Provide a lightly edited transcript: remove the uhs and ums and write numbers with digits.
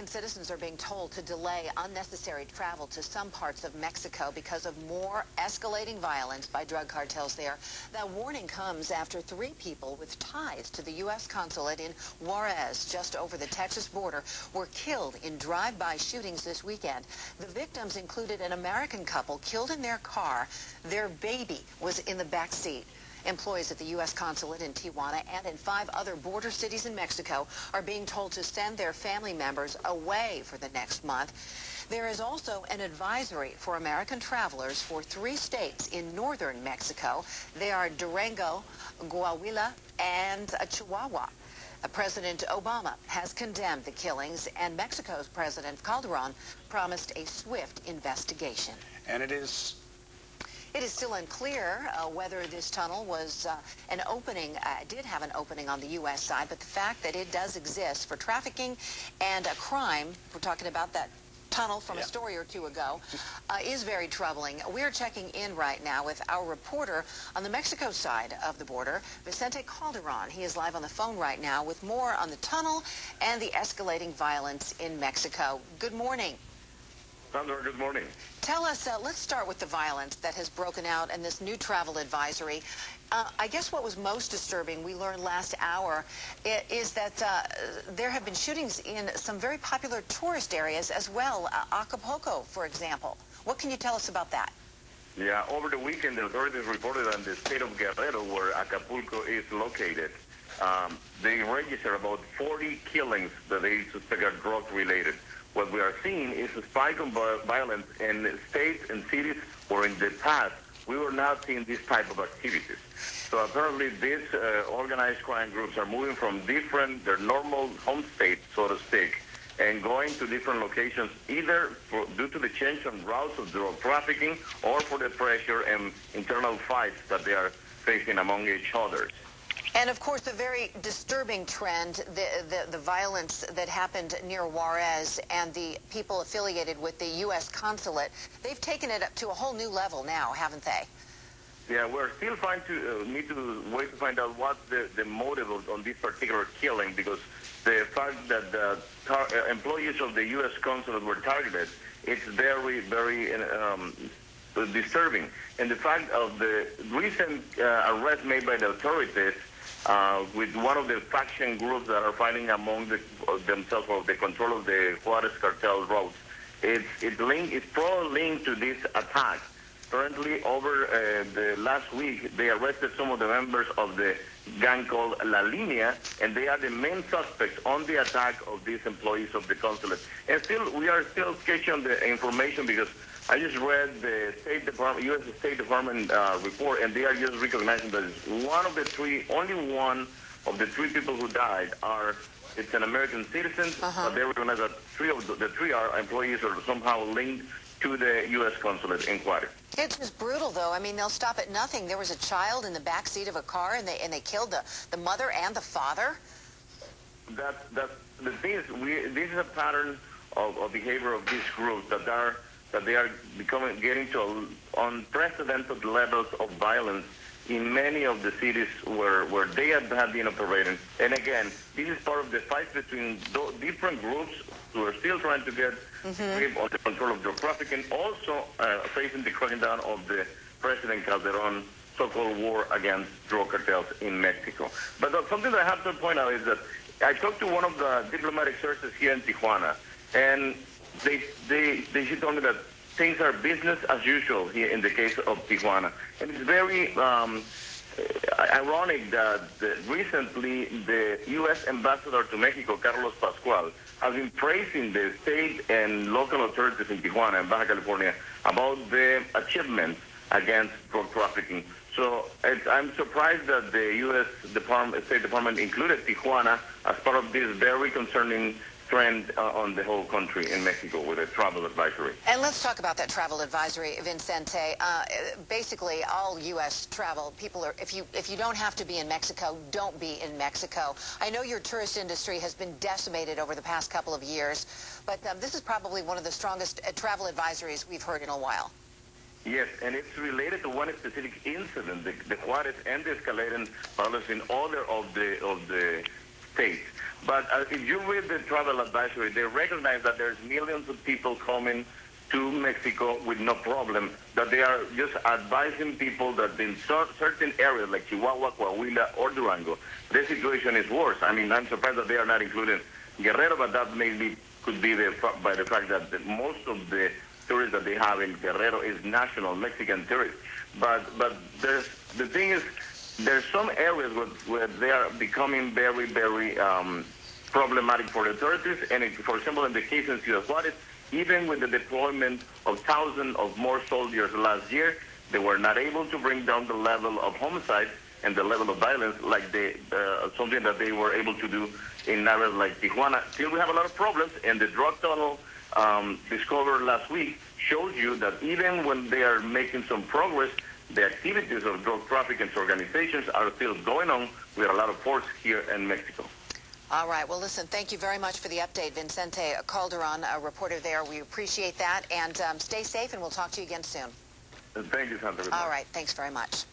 American citizens are being told to delay unnecessary travel to some parts of Mexico because of more escalating violence by drug cartels there. That warning comes after 3 people with ties to the U.S. consulate in Juarez, just over the Texas border, were killed in drive-by shootings this weekend. The victims included an American couple killed in their car. Their baby was in the back seat. Employees at the U.S. consulate in Tijuana and in 5 other border cities in Mexico are being told to send their family members away for the next month. There is also an advisory for American travelers for 3 states in northern Mexico. They are Durango, Coahuila, and Chihuahua. President Obama has condemned the killings, and Mexico's President Calderon promised a swift investigation. And it is still unclear whether this tunnel was an opening, did have an opening on the U.S. side, but the fact that it does exist for trafficking and a crime, we're talking about that tunnel from a story or 2 ago, is very troubling. We're checking in right now with our reporter on the Mexico side of the border, Vicente Calderon. He is live on the phone right now with more on the tunnel and the escalating violence in Mexico. Good morning. Sandra, good morning. Tell us, let's start with the violence that has broken out and this new travel advisory. I guess what was most disturbing, we learned last hour, is that there have been shootings in some very popular tourist areas as well, Acapulco, for example. What can you tell us about that? Yeah, over the weekend, the authorities reported on the state of Guerrero, where Acapulco is located. They registered about 40 killings that they suspect are drug-related. What we are seeing is a spike of violence in states and cities where in the past we were not seeing this type of activities. So apparently these organized crime groups are moving from their normal home state, so to speak, and going to different locations, either due to the change on routes of drug trafficking or for the pressure and internal fights that they are facing among each other. And, of course, the very disturbing trend, the violence that happened near Juarez and the people affiliated with the U.S. consulate, they've taken it up to a whole new level now, haven't they? Yeah, we're still need to wait to find out what's the motive on this particular killing, because the fact that the employees of the U.S. consulate were targeted, it's very, very disturbing. And the fact of the recent arrest made by the authorities with one of the faction groups that are fighting among themselves for the control of the Juarez cartel routes. It's probably linked to this attack. Currently, over the last week, they arrested some of the members of the gang called La Línea, and they are the main suspects on the attack of these employees of the consulate. And we are still sketchy on the information, because I just read the State Department, U.S. State Department report, and they are just recognizing that only one of the 3 people who died it's an American citizen, but they recognize that 3 of the 3 are employees or somehow linked to the U.S. consulate in Juarez. It's just brutal, though. I mean, they'll stop at nothing. There was a child in the back seat of a car, and they killed the mother and the father. That's the thing is, this is a pattern of behavior of these groups that they are getting to unprecedented levels of violence in many of the cities where they have been operating. And again, this is part of the fight between different groups who are still trying to get grip on the control of drug trafficking, also facing the cracking down of the President Calderon so-called war against drug cartels in Mexico. But something that I have to point out is that I talked to one of the diplomatic sources here in Tijuana, and they told me that things are business as usual here in the case of Tijuana. And it's very ironic that recently the U.S. ambassador to Mexico, Carlos Pascual, has been praising the state and local authorities in Tijuana and Baja California about the achievements against drug trafficking. So I'm surprised that the U.S. State Department included Tijuana as part of this very concerning trend on the whole country in Mexico with a travel advisory. And let's talk about that travel advisory, Vicente. Basically, all U.S. travel, people are, if you don't have to be in Mexico, don't be in Mexico. I know your tourist industry has been decimated over the past couple of years, but this is probably one of the strongest travel advisories we've heard in a while. Yes, and it's related to one specific incident, the Juarez and the escalating violence in order of the states. But if you read the travel advisory, they recognize that there's millions of people coming to Mexico with no problem, that they are just advising people that in certain areas like Chihuahua, Coahuila, or Durango, the situation is worse. I mean, I'm surprised that they are not including Guerrero, but that maybe could be by the fact that most of the tourists that they have in Guerrero is national Mexican tourists. But the thing is, there's some areas where they are becoming very, very problematic for the authorities. And for example, in the case in Ciudad Juárez, even with the deployment of thousands of more soldiers last year, they were not able to bring down the level of homicide and the level of violence like something that they were able to do in areas like Tijuana. Still, we have a lot of problems, and the drug tunnel discovered last week shows you that even when they are making some progress, the activities of drug trafficking organizations are still going on with a lot of force here in Mexico. All right. Well, listen, thank you very much for the update, Vicente Calderon, a reporter there. We appreciate that. And stay safe, and we'll talk to you again soon. Thank you, Sandra. All right. Thanks very much.